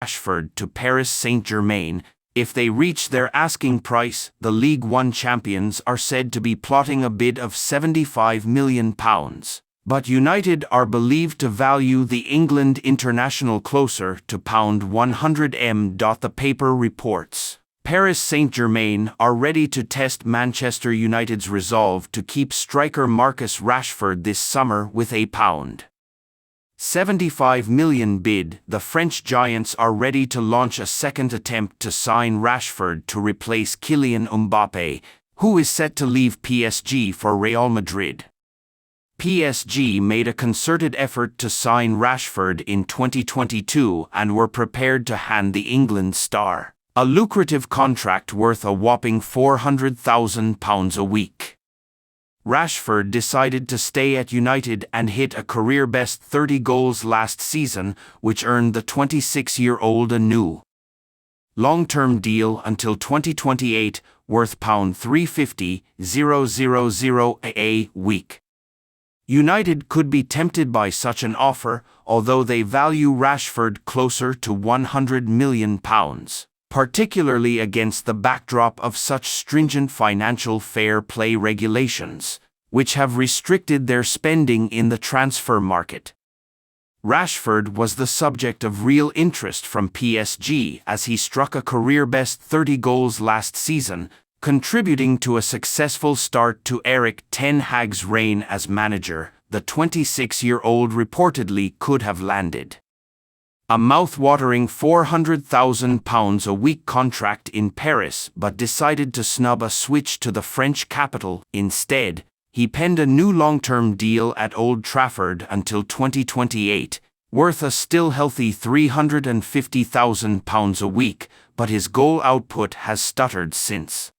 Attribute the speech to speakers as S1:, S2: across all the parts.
S1: Rashford to Paris Saint-Germain. If they reach their asking price, the League One champions are said to be plotting a bid of £75 million. But United are believed to value the England international closer to £100m. The paper reports. Paris Saint-Germain are ready to test Manchester United's resolve to keep striker Marcus Rashford this summer with a £75 million bid. The French giants are ready to launch a second attempt to sign Rashford to replace Kylian Mbappé, who is set to leave PSG for Real Madrid. PSG made a concerted effort to sign Rashford in 2022 and were prepared to hand the England star a lucrative contract worth a whopping £400,000 a week. Rashford decided to stay at United and hit a career-best 30 goals last season, which earned the 26-year-old a new long-term deal until 2028, worth £350,000 a week. United could be tempted by such an offer, although they value Rashford closer to £100 million, particularly against the backdrop of such stringent financial fair play regulations, which have restricted their spending in the transfer market. Rashford was the subject of real interest from PSG as he struck a career-best 30 goals last season, contributing to a successful start to Erik ten Hag's reign as manager. The 26-year-old reportedly could have landed a mouth-watering £400,000 a week contract in Paris but decided to snub a switch to the French capital. Instead, he penned a new long-term deal at Old Trafford until 2028, worth a still healthy £350,000 a week, but his goal output has stuttered since.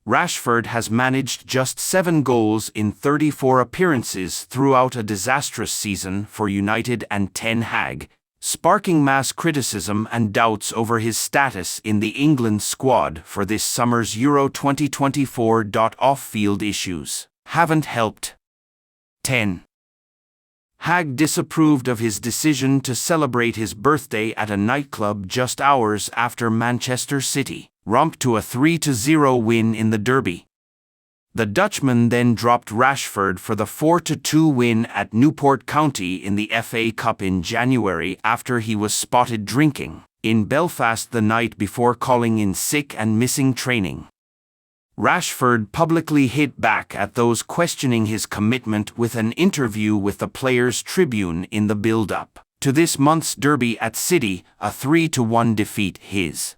S1: Rashford has managed just 7 goals in 34 appearances throughout a disastrous season for United and Ten Hag, sparking mass criticism and doubts over his status in the England squad for this summer's Euro 2024. Off-field issues haven't helped. Ten Hag disapproved of his decision to celebrate his birthday at a nightclub just hours after Manchester City romped to a 3-0 win in the derby. The Dutchman then dropped Rashford for the 4-2 win at Newport County in the FA Cup in January after he was spotted drinking in Belfast the night before calling in sick and missing training. Rashford publicly hit back at those questioning his commitment with an interview with the Players' Tribune in the build-up to this month's derby at City, a 3-1 defeat. His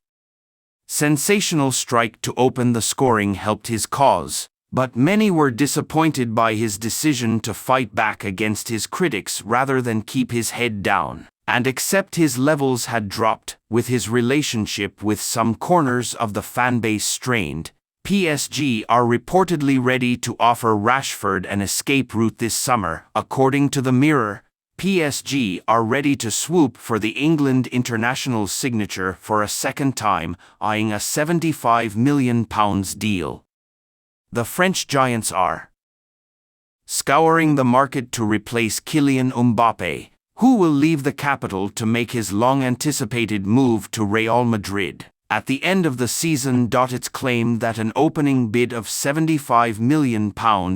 S1: sensational strike to open the scoring helped his cause, but many were disappointed by his decision to fight back against his critics rather than keep his head down and accept his levels had dropped. With his relationship with some corners of the fanbase strained, PSG are reportedly ready to offer Rashford an escape route this summer. According to the Mirror, PSG are ready to swoop for the England international's signature for a second time, eyeing a £75 million deal. The French giants are scouring the market to replace Kylian Mbappé, who will leave the capital to make his long-anticipated move to Real Madrid at the end of the season. It's claimed that an opening bid of £75 million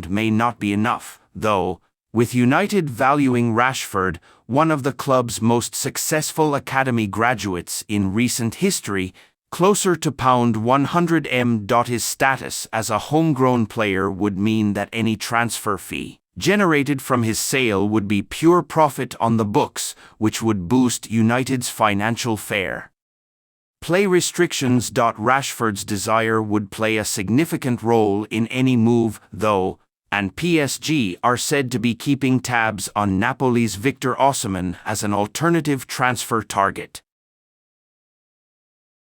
S1: may not be enough, though, with United valuing Rashford, one of the club's most successful academy graduates in recent history, closer to £100m. His status as a homegrown player would mean that any transfer fee generated from his sale would be pure profit on the books, which would boost United's financial fair play restrictions. Rashford's desire would play a significant role in any move, though, and PSG are said to be keeping tabs on Napoli's Victor Osimhen as an alternative transfer target.